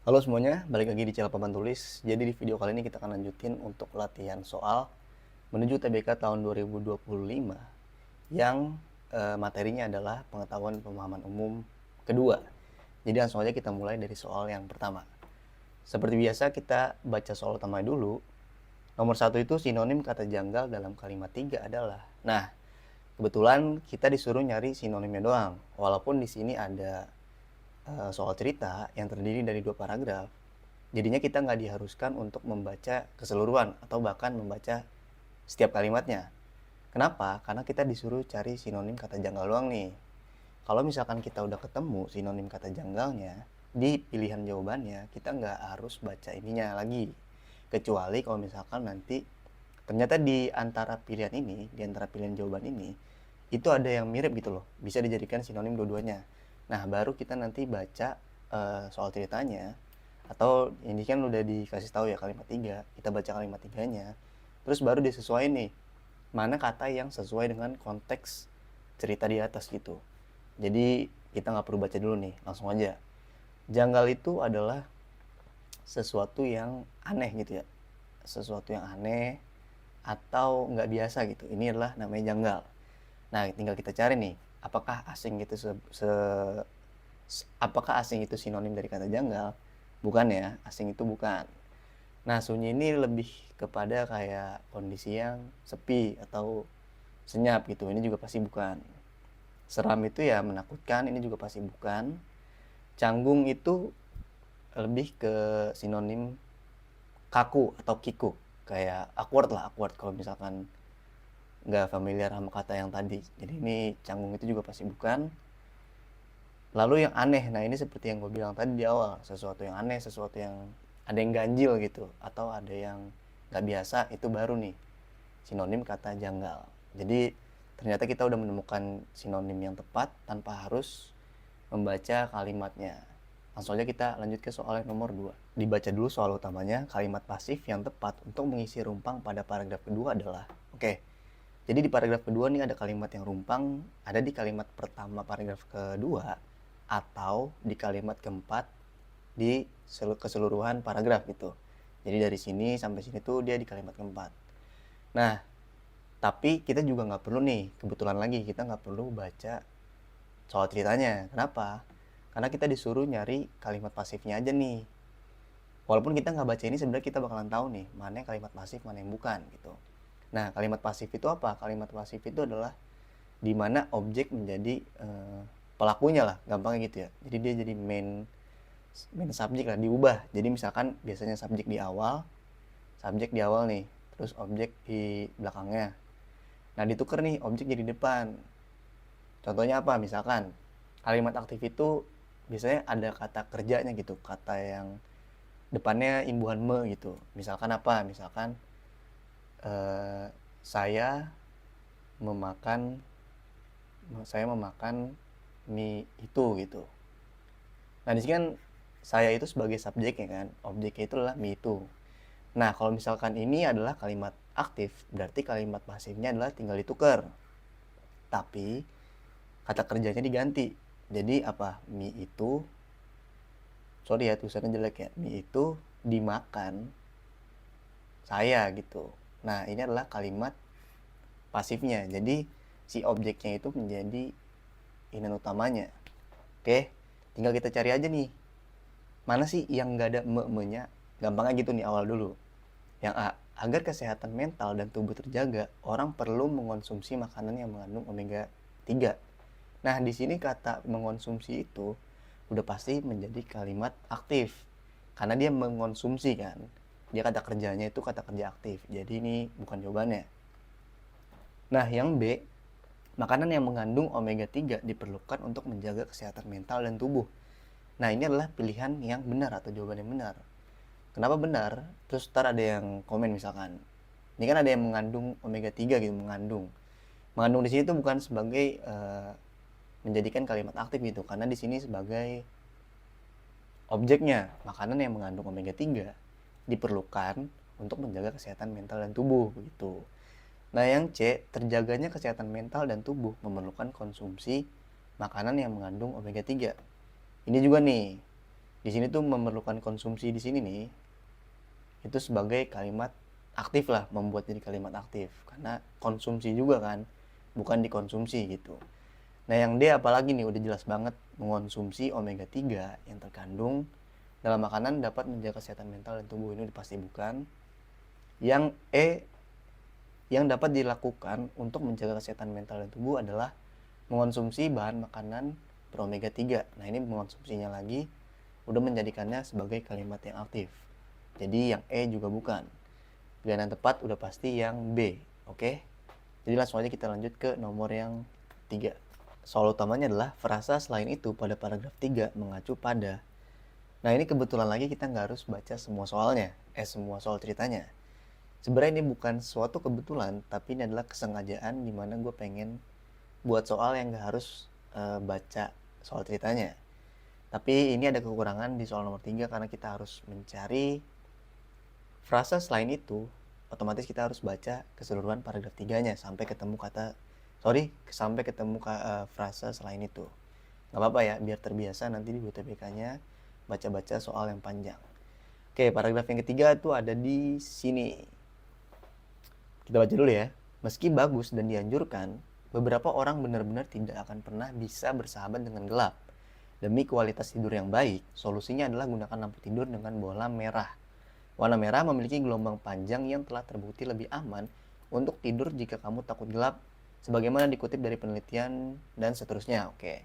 Halo semuanya, balik lagi di channel Papan Tulis. Jadi di video kali ini kita akan lanjutin untuk latihan soal menuju TBK tahun 2025 yang materinya adalah pengetahuan pemahaman umum kedua. Jadi langsung aja kita mulai dari soal yang pertama. Seperti biasa kita baca soal utama dulu. Nomor satu itu sinonim kata janggal dalam kalimat tiga adalah. Nah, kebetulan kita disuruh nyari sinonimnya doang. Walaupun di sini ada soal cerita yang terdiri dari 2 paragraf, jadinya kita nggak diharuskan untuk membaca keseluruhan atau bahkan membaca setiap kalimatnya. Kenapa? Karena kita disuruh cari sinonim kata janggal doang nih. Kalau misalkan kita udah ketemu sinonim kata janggalnya, di pilihan jawabannya kita nggak harus baca ininya lagi. Kecuali kalau misalkan nanti ternyata di antara pilihan ini, di antara pilihan jawaban ini, itu ada yang mirip gitu loh. Bisa dijadikan sinonim dua-duanya. Nah, baru kita nanti baca soal ceritanya, atau ini kan udah dikasih tahu ya kalimat tiga, kita baca kalimat tiganya, terus baru disesuaikan nih mana kata yang sesuai dengan konteks cerita di atas gitu. Jadi kita nggak perlu baca dulu nih, langsung aja. Janggal itu adalah sesuatu yang aneh gitu ya, sesuatu yang aneh atau nggak biasa gitu. Ini adalah namanya janggal. Nah, tinggal kita cari nih, apakah asing itu apakah asing itu sinonim dari kata janggal? Bukan ya, asing itu bukan. Nah, sunyi ini lebih kepada kayak kondisi yang sepi atau senyap gitu. Ini juga pasti bukan. Seram itu ya menakutkan, ini juga pasti bukan. Canggung itu lebih ke sinonim kaku atau kikuk. Kayak awkward lah, awkward kalau misalkan nggak familiar sama kata yang tadi. Jadi ini canggung itu juga pasti bukan. Lalu yang aneh, nah ini seperti yang gue bilang tadi di awal, sesuatu yang aneh, sesuatu yang ada yang ganjil gitu, atau ada yang nggak biasa, itu baru nih sinonim kata janggal. Jadi ternyata kita udah menemukan sinonim yang tepat tanpa harus membaca kalimatnya. Langsung aja kita lanjut ke soal yang nomor 2. Dibaca dulu soal utamanya, kalimat pasif yang tepat untuk mengisi rumpang pada paragraf kedua adalah. Oke, jadi di paragraf kedua nih ada kalimat yang rumpang, ada di kalimat pertama paragraf kedua, atau di kalimat keempat di keseluruhan paragraf gitu. Jadi dari sini sampai sini tuh dia di kalimat keempat. Nah, tapi kita juga nggak perlu nih, kebetulan lagi kita nggak perlu baca soal ceritanya. Kenapa? Karena kita disuruh nyari kalimat pasifnya aja nih. Walaupun kita nggak baca ini, sebenarnya kita bakalan tahu nih mana yang kalimat pasif, mana yang bukan gitu. Nah, kalimat pasif itu apa? Kalimat pasif itu adalah di mana objek menjadi pelakunya lah, gampangnya gitu ya. Jadi dia jadi main subjek lah, diubah. Jadi misalkan biasanya subjek di awal nih, terus objek di belakangnya. Nah, ditukar nih objek jadi depan. Contohnya apa? Misalkan kalimat aktif itu biasanya ada kata kerjanya gitu, kata yang depannya imbuhan me gitu. Misalkan apa? Misalkan saya memakan mie itu gitu. Nah, di sini kan saya itu sebagai subjek ya kan, objeknya itu adalah mie itu. Nah, kalau misalkan ini adalah kalimat aktif, berarti kalimat pasifnya adalah tinggal ditukar. Tapi kata kerjanya diganti. Jadi apa? Mie itu, sorry ya tulisannya jelek ya, mie itu dimakan saya gitu. Nah, ini adalah kalimat pasifnya. Jadi si objeknya itu menjadi inan utamanya. Oke, tinggal kita cari aja nih. Mana sih yang nggak ada me-nya? Gampangnya gitu nih awal dulu. Yang A, agar kesehatan mental dan tubuh terjaga, orang perlu mengonsumsi makanan yang mengandung omega 3. Nah, di sini kata mengonsumsi itu udah pasti menjadi kalimat aktif. Karena dia mengonsumsi kan. Dia kata kerjanya itu kata kerja aktif. Jadi ini bukan jawabannya. Nah, yang B, makanan yang mengandung omega 3 diperlukan untuk menjaga kesehatan mental dan tubuh. Nah, ini adalah pilihan yang benar atau jawaban yang benar. Kenapa benar? Terus ntar ada yang komen misalkan, ini kan ada yang mengandung omega 3 gitu, mengandung. Mengandung di sini tuh bukan sebagai menjadikan kalimat aktif gitu, karena di sini sebagai objeknya, makanan yang mengandung omega 3 diperlukan untuk menjaga kesehatan mental dan tubuh gitu. Nah, yang C, terjaganya kesehatan mental dan tubuh memerlukan konsumsi makanan yang mengandung omega 3. Ini juga nih, Di sini tuh memerlukan konsumsi di sini nih, itu sebagai kalimat aktif lah, membuat jadi kalimat aktif. Karena konsumsi juga kan, bukan dikonsumsi gitu. Nah yang D apalagi nih, udah jelas banget, mengonsumsi omega 3 yang terkandung dalam makanan dapat menjaga kesehatan mental dan tubuh, ini pasti bukan. Yang E, yang dapat dilakukan untuk menjaga kesehatan mental dan tubuh adalah mengonsumsi bahan makanan beromega 3. Nah ini mengonsumsinya lagi udah menjadikannya sebagai kalimat yang aktif. Jadi yang E juga bukan. Pilihan yang tepat udah pasti yang B. Oke. Jadi langsung aja kita lanjut ke nomor yang 3. Soal utamanya adalah frasa selain itu pada paragraf 3 mengacu pada. Nah ini kebetulan lagi kita nggak harus baca semua soalnya, semua soal ceritanya. Sebenarnya ini bukan suatu kebetulan, tapi ini adalah kesengajaan dimana gue pengen buat soal yang nggak harus baca soal ceritanya. Tapi ini ada kekurangan di soal nomor 3 karena kita harus mencari frasa selain itu, otomatis kita harus baca keseluruhan paragraf 3-nya sampai ketemu frasa selain itu. Nggak apa-apa ya, biar terbiasa nanti di UTBK-nya baca-baca soal yang panjang. Oke, paragraf yang ketiga itu ada di sini. Kita baca dulu ya. Meski bagus dan dianjurkan, beberapa orang benar-benar tidak akan pernah bisa bersahabat dengan gelap. Demi kualitas tidur yang baik, solusinya adalah gunakan lampu tidur dengan bohlam merah. Warna merah memiliki gelombang panjang yang telah terbukti lebih aman untuk tidur jika kamu takut gelap, sebagaimana dikutip dari penelitian dan seterusnya. Oke.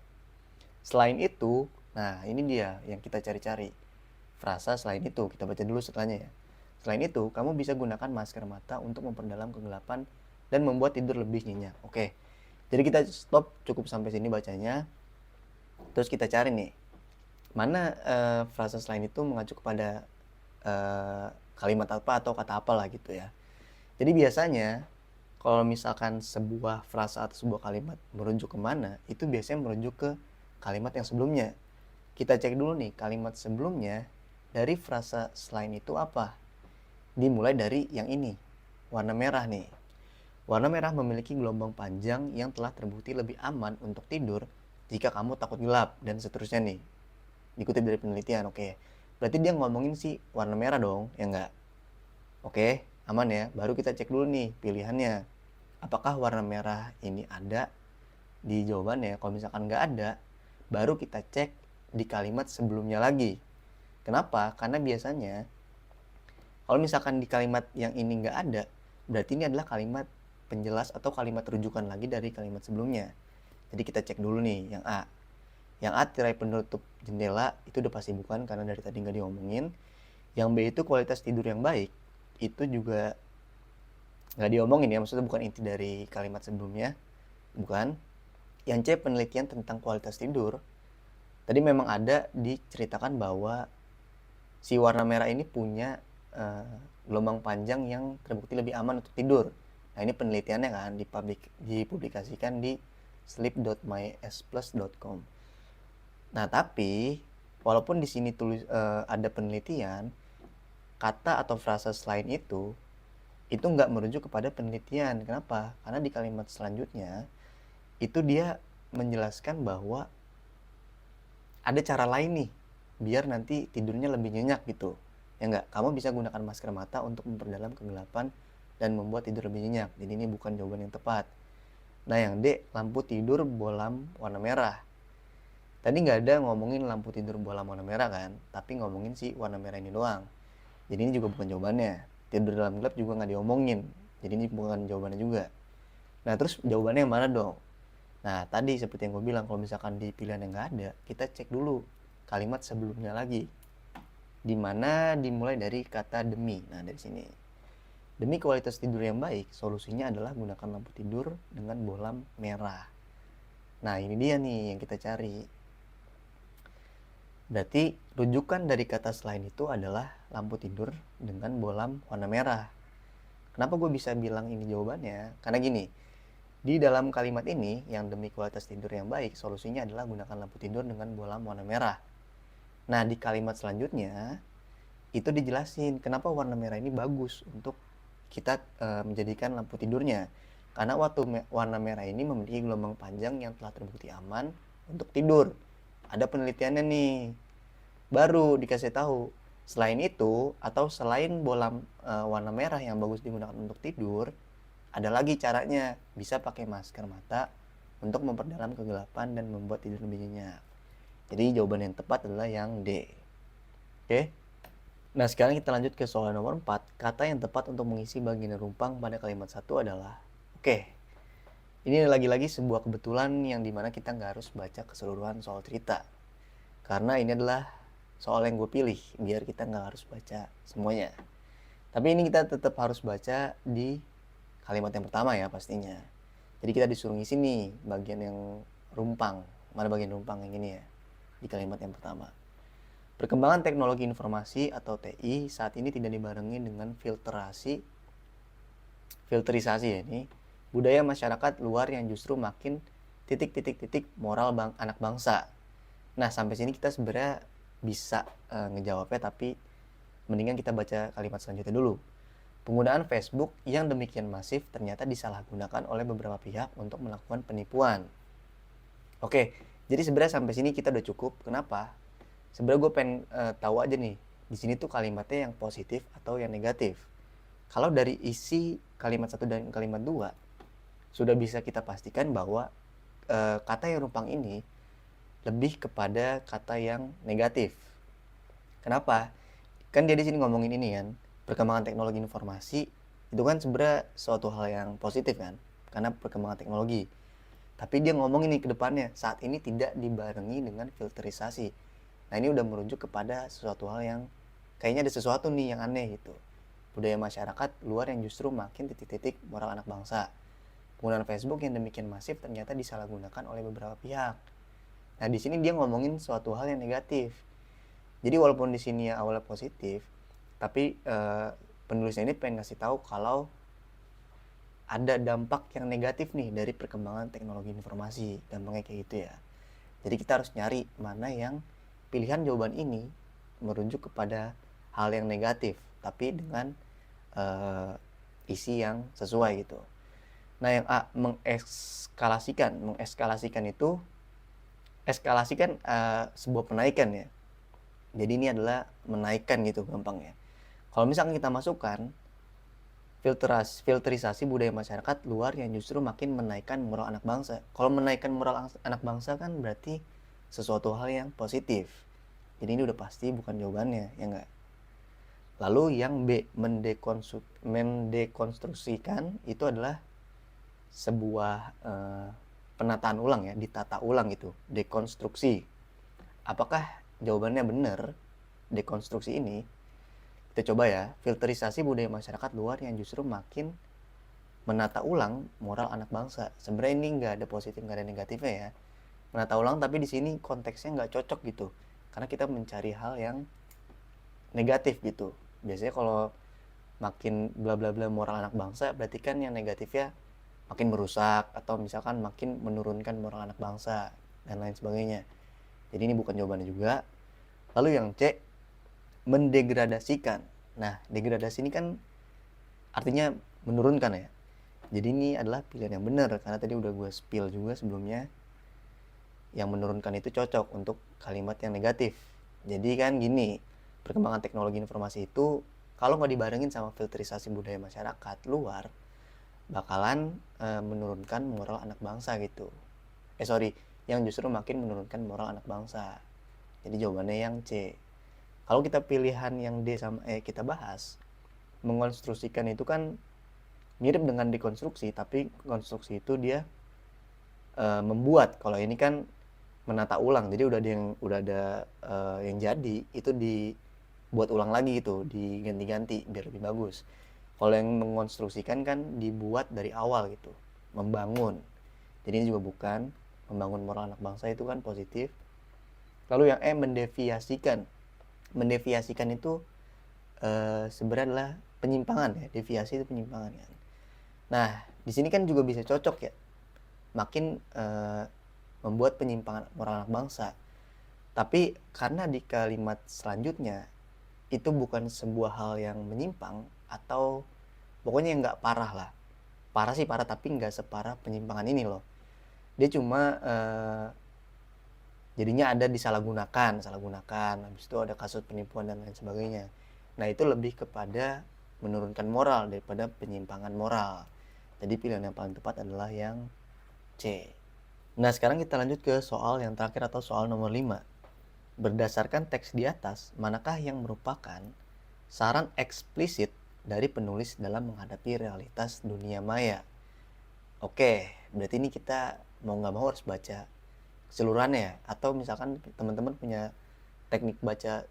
Selain itu, nah ini dia yang kita cari-cari. Frasa selain itu, kita baca dulu setelahnya ya. Selain itu, kamu bisa gunakan masker mata untuk memperdalam kegelapan dan membuat tidur lebih nyenyak. Oke. Jadi kita stop cukup sampai sini bacanya. Terus kita cari nih, mana frasa selain itu mengacu kepada kalimat apa atau kata apa lah gitu ya. Jadi biasanya kalau misalkan sebuah frasa atau sebuah kalimat merujuk kemana, itu biasanya merujuk ke kalimat yang sebelumnya. Kita cek dulu nih kalimat sebelumnya dari frasa selain itu apa. Dimulai dari yang ini, warna merah nih. Warna merah memiliki gelombang panjang yang telah terbukti lebih aman untuk tidur jika kamu takut gelap, dan seterusnya nih. Dikutip dari penelitian, oke. Berarti dia ngomongin si warna merah dong, ya enggak? Oke, aman ya. Baru kita cek dulu nih pilihannya. Apakah warna merah ini ada di jawabannya? Kalau misalkan nggak ada, baru kita cek di kalimat sebelumnya lagi. Kenapa? Karena biasanya kalau misalkan di kalimat yang ini nggak ada, berarti ini adalah kalimat penjelas atau kalimat rujukan lagi dari kalimat sebelumnya. Jadi kita cek dulu nih yang A. Yang A, tirai penutup jendela, itu udah pasti bukan karena dari tadi nggak diomongin. Yang B itu kualitas tidur yang baik, itu juga nggak diomongin ya, maksudnya bukan inti dari kalimat sebelumnya, bukan. Yang C, penelitian tentang kualitas tidur, tadi memang ada diceritakan bahwa si warna merah ini punya gelombang panjang yang terbukti lebih aman untuk tidur. Nah ini penelitiannya kan dipublikasikan di sleep.mysplus.com. Nah, tapi walaupun di sini ada penelitian, kata atau frasa selain itu nggak merujuk kepada penelitian. Kenapa? Karena di kalimat selanjutnya itu dia menjelaskan bahwa ada cara lain nih biar nanti tidurnya lebih nyenyak gitu. Ya enggak, kamu bisa gunakan masker mata untuk memperdalam kegelapan dan membuat tidur lebih nyenyak. Jadi ini bukan jawaban yang tepat. Nah, yang D, lampu tidur bohlam warna merah. Tadi nggak ada ngomongin lampu tidur bohlam warna merah kan, tapi ngomongin si warna merah ini doang. Jadi ini juga bukan jawabannya. Tidur dalam gelap juga nggak diomongin, jadi ini bukan jawabannya juga. Nah terus jawabannya yang mana dong? Nah tadi seperti yang gue bilang, kalau misalkan di pilihan yang nggak ada, kita cek dulu kalimat sebelumnya lagi, dimana dimulai dari kata demi. Nah dari sini, demi kualitas tidur yang baik, solusinya adalah gunakan lampu tidur dengan bohlam merah. Nah ini dia nih yang kita cari. Berarti rujukan dari kata selain itu adalah lampu tidur dengan bohlam warna merah. Kenapa gue bisa bilang ini jawabannya? Karena gini, di dalam kalimat ini yang demi kualitas tidur yang baik, solusinya adalah gunakan lampu tidur dengan bohlam warna merah. Nah di kalimat selanjutnya itu dijelasin kenapa warna merah ini bagus untuk kita menjadikan lampu tidurnya. Karena warna merah ini memiliki gelombang panjang yang telah terbukti aman untuk tidur. Ada penelitiannya nih. baru dikasih tahu. Selain itu, atau selain bola warna merah yang bagus digunakan untuk tidur, ada lagi caranya. Bisa pakai masker mata untuk memperdalam kegelapan dan membuat tidur lebih nyenyak. Jadi jawaban yang tepat adalah yang D. Oke. Nah, sekarang kita lanjut ke soal nomor 4. Kata yang tepat untuk mengisi bagian rumpang pada kalimat 1 adalah, oke, ini lagi-lagi sebuah kebetulan yang dimana kita nggak harus baca keseluruhan soal cerita. Karena ini adalah soal yang gue pilih, biar kita nggak harus baca semuanya. Tapi ini kita tetap harus baca di kalimat yang pertama ya pastinya. Jadi kita disuruh ngisi nih bagian yang rumpang. Mana bagian rumpang yang ini ya? Di kalimat yang pertama. Perkembangan teknologi informasi atau TI saat ini tidak dibarengi dengan filterisasi ya ini, budaya masyarakat luar yang justru makin titik moral anak bangsa. Nah, sampai sini kita sebenarnya bisa ngejawabnya, tapi mendingan kita baca kalimat selanjutnya dulu. Penggunaan Facebook yang demikian masif ternyata disalahgunakan oleh beberapa pihak untuk melakukan penipuan. Oke, jadi sebenarnya sampai sini kita udah cukup. Kenapa? Sebenarnya gue pengen tahu aja nih, di sini tuh kalimatnya yang positif atau yang negatif. Kalau dari isi kalimat 1 dan kalimat 2, sudah bisa kita pastikan bahwa kata yang rumpang ini lebih kepada kata yang negatif. Kenapa? Kan dia di sini ngomongin ini kan, perkembangan teknologi informasi itu kan sebenarnya suatu hal yang positif kan, karena perkembangan teknologi. Tapi dia ngomong ini ke depannya, saat ini tidak dibarengi dengan filterisasi. Nah, ini udah merujuk kepada sesuatu hal yang kayaknya ada sesuatu nih yang aneh gitu. Budaya masyarakat luar yang justru makin titik moral anak bangsa. Penggunaan Facebook yang demikian masif ternyata disalahgunakan oleh beberapa pihak. Nah, di sini dia ngomongin suatu hal yang negatif. Jadi walaupun di sini ya awalnya positif, tapi penulisnya ini pengen ngasih tahu kalau ada dampak yang negatif nih dari perkembangan teknologi informasi. Gampangnya kayak gitu ya. Jadi kita harus nyari mana yang pilihan jawaban ini merujuk kepada hal yang negatif, tapi dengan isi yang sesuai gitu. Nah, yang A, mengeskalasikan itu, eskalasi kan sebuah penaikan ya. Jadi ini adalah menaikkan gitu gampangnya. Kalau misalkan kita masukkan filterisasi budaya masyarakat luar yang justru makin menaikkan moral anak bangsa. Kalau menaikkan moral anak bangsa kan berarti sesuatu hal yang positif. Jadi ini udah pasti bukan jawabannya, ya enggak? Lalu yang B, mendekonstruksikan itu adalah sebuah penataan ulang ya, ditata ulang itu, dekonstruksi. Apakah jawabannya benar dekonstruksi ini? Kita coba ya, filterisasi budaya masyarakat luar yang justru makin menata ulang moral anak bangsa. Sebenarnya ini nggak ada positif, nggak ada negatifnya ya. Menata ulang, tapi di sini konteksnya nggak cocok gitu. Karena kita mencari hal yang negatif gitu. Biasanya kalau makin bla bla bla moral anak bangsa, berarti kan yang negatifnya makin merusak atau misalkan makin menurunkan moral anak bangsa dan lain sebagainya. Jadi ini bukan jawabannya juga. Lalu yang C, mendegradasikan. Nah, degradasi ini kan artinya menurunkan ya. Jadi ini adalah pilihan yang benar karena tadi udah gue spill juga sebelumnya. Yang menurunkan itu cocok untuk kalimat yang negatif. Jadi kan gini, perkembangan teknologi informasi itu kalau nggak dibarengin sama filterisasi budaya masyarakat luar, bakalan menurunkan moral anak bangsa gitu. Yang justru makin menurunkan moral anak bangsa. Jadi jawabannya yang C. Kalau kita pilihan yang D sama E kita bahas, mengonstruksikan itu kan mirip dengan dekonstruksi, tapi konstruksi itu dia membuat. Kalau ini kan menata ulang, jadi udah ada yang jadi, itu dibuat ulang lagi gitu, diganti-ganti biar lebih bagus. Kalau yang mengonstruksikan kan dibuat dari awal gitu, membangun. Jadi ini juga bukan membangun moral anak bangsa, itu kan positif. Lalu yang E, mendeviasikan. Mendeviasikan itu sebenarnya adalah penyimpangan ya, deviasi itu penyimpangan kan. Nah, di sini kan juga bisa cocok ya, makin membuat penyimpangan moral anak bangsa. Tapi karena di kalimat selanjutnya itu bukan sebuah hal yang menyimpang atau pokoknya nggak parah lah. Parah sih parah, tapi nggak separah penyimpangan ini loh. Dia cuma jadinya ada disalahgunakan, habis itu ada kasus penipuan dan lain sebagainya. Nah itu lebih kepada menurunkan moral daripada penyimpangan moral. Jadi pilihan yang paling tepat adalah yang C. Nah sekarang kita lanjut ke soal yang terakhir atau soal nomor 5. Berdasarkan teks di atas, manakah yang merupakan saran eksplisit dari penulis dalam menghadapi realitas dunia maya? Oke, berarti ini kita mau nggak mau harus baca keseluruhannya ya. Atau misalkan teman-teman punya teknik baca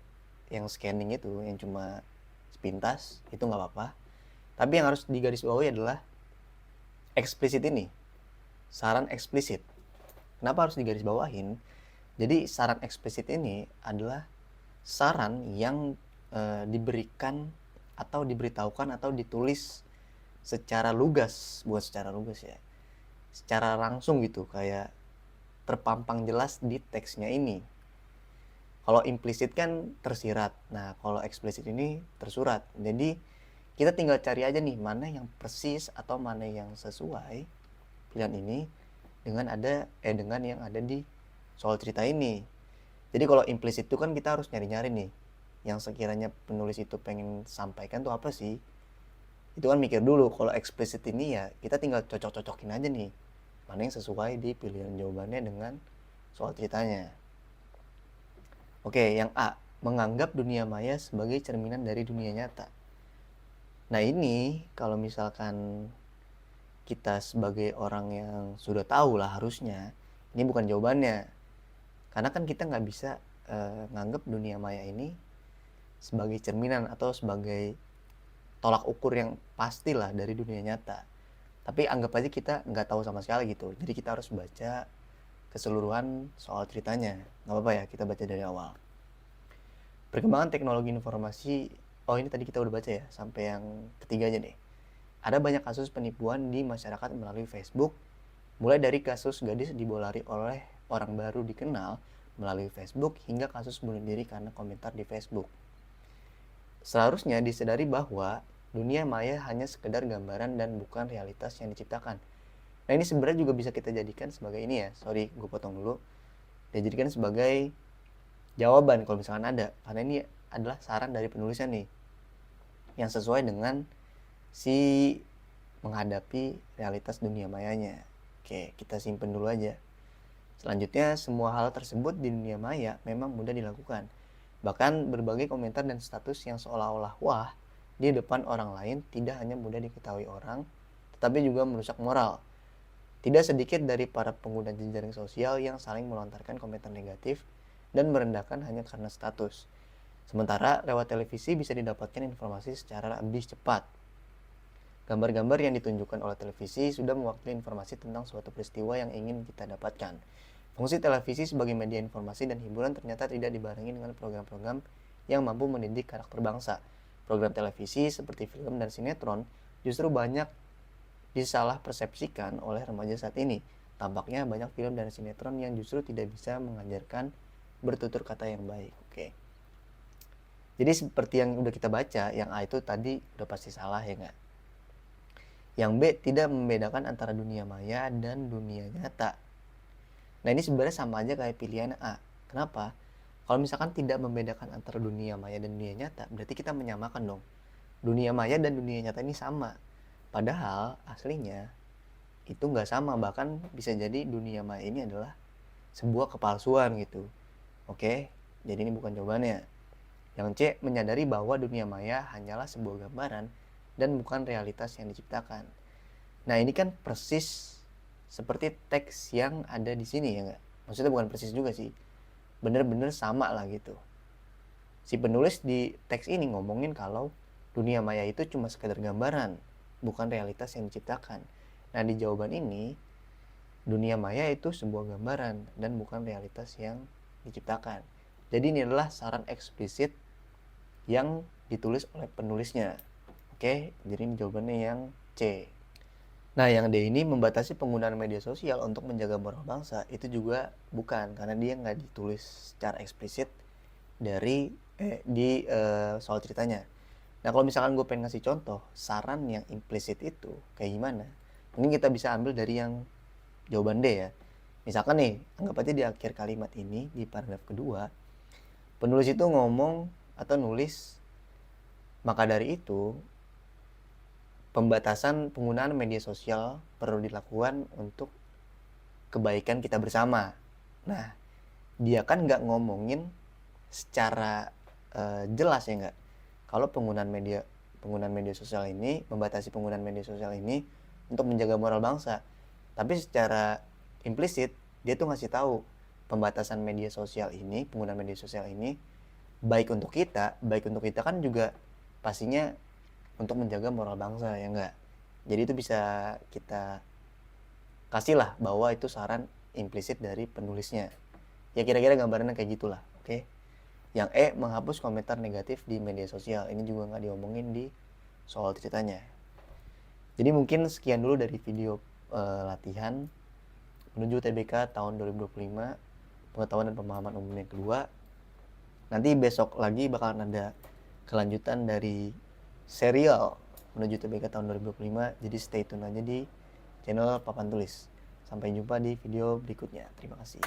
yang scanning itu, yang cuma sepintas, itu nggak apa-apa. Tapi yang harus digarisbawahi adalah eksplisit ini, saran eksplisit. Kenapa harus digarisbawahin? Jadi saran eksplisit ini adalah saran yang diberikan atau diberitahukan atau ditulis secara lugas, bukan secara lugas ya, secara langsung gitu, kayak terpampang jelas di teksnya ini. Kalau implisit kan tersirat, nah kalau eksplisit ini tersurat. Jadi kita tinggal cari aja nih mana yang persis atau mana yang sesuai pilihan ini dengan yang ada di soal cerita ini. Jadi kalau implisit itu kan kita harus nyari-nyari nih yang sekiranya penulis itu pengen sampaikan tuh apa sih. Itu kan mikir dulu. Kalau eksplisit ini ya kita tinggal cocok-cocokin aja nih mana yang sesuai di pilihan jawabannya dengan soal ceritanya. Oke, yang A, menganggap dunia maya sebagai cerminan dari dunia nyata. Nah ini kalau misalkan kita sebagai orang yang sudah tahu lah harusnya ini bukan jawabannya. Karena kan kita nggak bisa nganggap dunia maya ini sebagai cerminan atau sebagai tolak ukur yang pastilah dari dunia nyata. Tapi anggap aja kita nggak tahu sama sekali gitu. Jadi kita harus baca keseluruhan soal ceritanya. Nggak apa-apa ya, kita baca dari awal. Perkembangan teknologi informasi, oh ini tadi kita udah baca ya, sampai yang ketiga aja nih. Ada banyak kasus penipuan di masyarakat melalui Facebook, mulai dari kasus gadis dibolari oleh orang baru dikenal melalui Facebook hingga kasus bunuh diri karena komentar di Facebook. Seharusnya disadari bahwa dunia maya hanya sekedar gambaran dan bukan realitas yang diciptakan. Nah ini sebenarnya juga bisa kita jadikan sebagai ini ya, sorry gue potong dulu. Dijadikan sebagai jawaban kalau misalkan ada, karena ini adalah saran dari penulisnya nih, yang sesuai dengan si menghadapi realitas dunia mayanya. Oke, kita simpen dulu aja. Selanjutnya, semua hal tersebut di dunia maya memang mudah dilakukan. Bahkan berbagai komentar dan status yang seolah-olah wah di depan orang lain tidak hanya mudah diketahui orang, tetapi juga merusak moral. Tidak sedikit dari para pengguna jejaring sosial yang saling melontarkan komentar negatif dan merendahkan hanya karena status. Sementara lewat televisi bisa didapatkan informasi secara lebih cepat. Gambar-gambar yang ditunjukkan oleh televisi sudah mewakili informasi tentang suatu peristiwa yang ingin kita dapatkan. Fungsi televisi sebagai media informasi dan hiburan ternyata tidak dibarengi dengan program-program yang mampu mendidik karakter bangsa. Program televisi seperti film dan sinetron justru banyak disalah persepsikan oleh remaja saat ini. Tampaknya banyak film dan sinetron yang justru tidak bisa mengajarkan bertutur kata yang baik. Oke. Jadi seperti yang udah kita baca, yang A itu tadi udah pasti salah ya nggak? Yang B tidak membedakan antara dunia maya dan dunia nyata. Nah ini sebenarnya sama aja kayak pilihan A. Kenapa? Kalau misalkan tidak membedakan antara dunia maya dan dunia nyata, berarti kita menyamakan dong. Dunia maya dan dunia nyata ini sama. Padahal aslinya itu nggak sama. Bahkan bisa jadi dunia maya ini adalah sebuah kepalsuan gitu. Oke, jadi ini bukan jawabannya. Yang C, menyadari bahwa dunia maya hanyalah sebuah gambaran dan bukan realitas yang diciptakan. Nah ini kan persis seperti teks yang ada di sini ya nggak? Maksudnya bukan persis juga sih, bener-bener sama lah gitu. Si penulis di teks ini ngomongin kalau dunia maya itu cuma sekedar gambaran, bukan realitas yang diciptakan. Nah di jawaban ini, dunia maya itu sebuah gambaran dan bukan realitas yang diciptakan. Jadi ini adalah saran eksplisit yang ditulis oleh penulisnya. Oke, jadi ini jawabannya yang C. Nah, yang D ini membatasi penggunaan media sosial untuk menjaga moral bangsa, itu juga bukan, karena dia nggak ditulis secara eksplisit di soal ceritanya. Nah, kalau misalkan gue pengen ngasih contoh, saran yang implisit itu kayak gimana? Mungkin kita bisa ambil dari yang jawaban D ya. Misalkan nih, anggap aja di akhir kalimat ini, di paragraf kedua, penulis itu ngomong atau nulis, maka dari itu pembatasan penggunaan media sosial perlu dilakukan untuk kebaikan kita bersama. Nah, dia kan nggak ngomongin secara jelas ya nggak. Kalau penggunaan media sosial ini, membatasi penggunaan media sosial ini untuk menjaga moral bangsa. Tapi secara implisit dia tuh ngasih tahu pembatasan media sosial ini, penggunaan media sosial ini baik untuk kita kan juga pastinya untuk menjaga moral bangsa ya enggak. Jadi itu bisa kita kasih lah bahwa itu saran implisit dari penulisnya. Ya kira-kira gambarannya kayak gitulah, oke? Yang menghapus komentar negatif di media sosial. Ini juga nggak diomongin di soal ceritanya. Jadi mungkin sekian dulu dari video latihan menuju TBK tahun 2025, pengetahuan dan pemahaman umum yang kedua. Nanti besok lagi bakalan ada kelanjutan dari serial menuju TBK tahun 2025. Jadi stay tune aja di channel Papan Tulis. Sampai jumpa di video berikutnya. Terima kasih.